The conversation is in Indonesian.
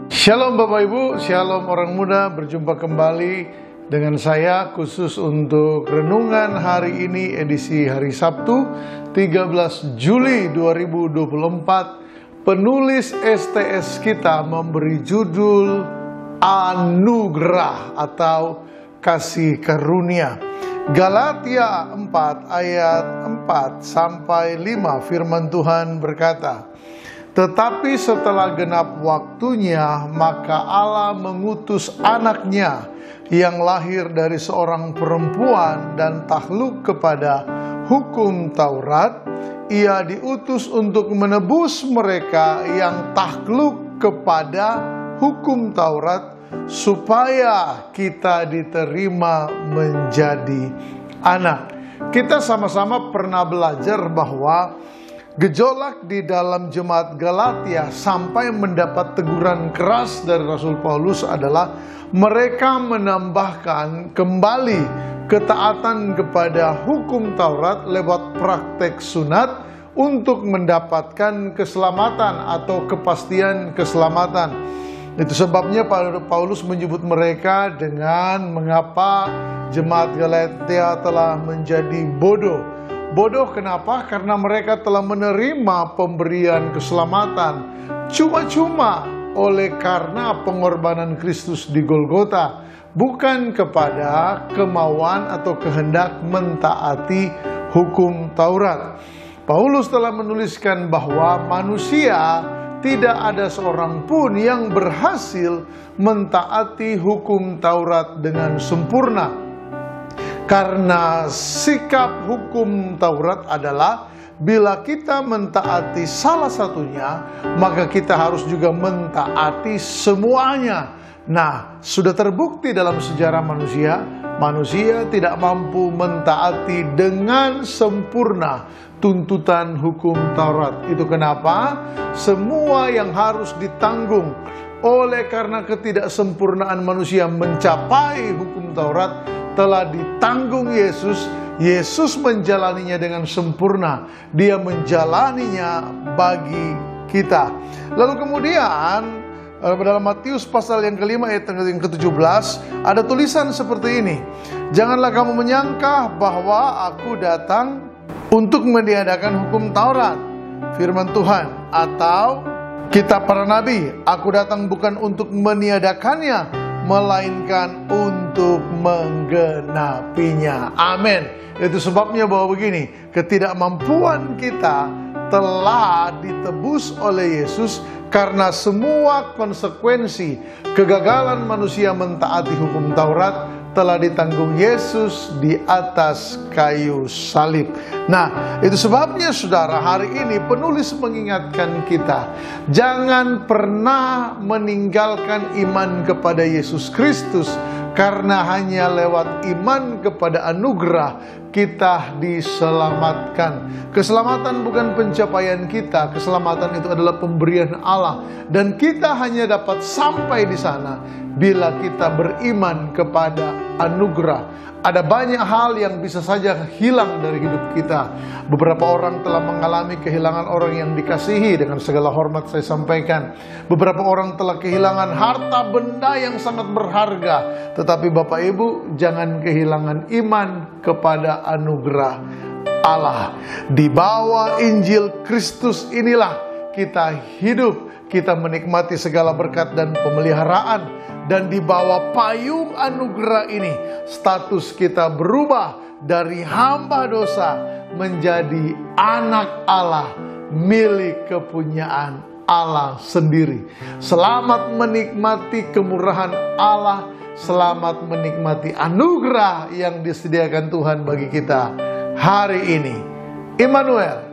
Shalom Bapak Ibu, Shalom orang muda, berjumpa kembali dengan saya khusus untuk renungan hari ini edisi hari Sabtu 13 Juli 2024. Penulis STS kita memberi judul Anugerah atau Kasih Karunia. Galatia 4 ayat 4 sampai 5 firman Tuhan berkata, "Tetapi setelah genap waktunya, maka Allah mengutus anaknya yang lahir dari seorang perempuan dan takluk kepada hukum Taurat. Ia diutus untuk menebus mereka yang takluk kepada hukum Taurat, supaya kita diterima menjadi anak." Kita sama-sama pernah belajar bahwa gejolak di dalam jemaat Galatia sampai mendapat teguran keras dari Rasul Paulus adalah mereka menambahkan kembali ketaatan kepada hukum Taurat lewat praktek sunat untuk mendapatkan keselamatan atau kepastian keselamatan. Itu sebabnya Paulus menyebut mereka dengan mengapa jemaat Galatia telah menjadi bodoh. Bodoh kenapa? Karena mereka telah menerima pemberian keselamatan cuma-cuma oleh karena pengorbanan Kristus di Golgota, bukan kepada kemauan atau kehendak mentaati hukum Taurat. Paulus telah menuliskan bahwa manusia tidak ada seorang pun yang berhasil mentaati hukum Taurat dengan sempurna. Karena sikap hukum Taurat adalah bila kita mentaati salah satunya, maka kita harus juga mentaati semuanya. Nah, sudah terbukti dalam sejarah manusia tidak mampu mentaati dengan sempurna tuntutan hukum Taurat. Itu kenapa semua yang harus ditanggung oleh karena ketidaksempurnaan manusia mencapai hukum Taurat telah ditanggung Yesus. Yesus menjalaninya dengan sempurna. Dia menjalaninya bagi kita. Lalu kemudian dalam Matius pasal yang kelima ayat yang ke-17 ada tulisan seperti ini. "Janganlah kamu menyangka bahwa aku datang untuk meniadakan hukum Taurat, firman Tuhan, atau kitab para nabi. Aku datang bukan untuk meniadakannya, melainkan untuk menggenapinya." Amin. Itu sebabnya bahwa begini, ketidakmampuan kita telah ditebus oleh Yesus karena semua konsekuensi kegagalan manusia mentaati hukum Taurat telah ditanggung Yesus di atas kayu salib. Nah, itu sebabnya saudara, hari ini penulis mengingatkan kita, jangan pernah meninggalkan iman kepada Yesus Kristus, karena hanya lewat iman kepada anugerah kita diselamatkan. Keselamatan bukan pencapaian kita, keselamatan itu adalah pemberian Allah, dan kita hanya dapat sampai di sana bila kita beriman kepada anugerah. Ada banyak hal yang bisa saja hilang dari hidup kita. Beberapa orang telah mengalami kehilangan orang yang dikasihi, dengan segala hormat saya sampaikan. Beberapa orang telah kehilangan harta benda yang sangat berharga. Tetapi Bapak Ibu, jangan kehilangan iman kepada anugerah Allah. Di bawah Injil Kristus inilah kita hidup, kita menikmati segala berkat dan pemeliharaan. Dan di bawah payung anugerah ini, status kita berubah dari hamba dosa menjadi anak Allah, milik kepunyaan Allah sendiri. Selamat menikmati kemurahan Allah, selamat menikmati anugerah yang disediakan Tuhan bagi kita hari ini. Immanuel,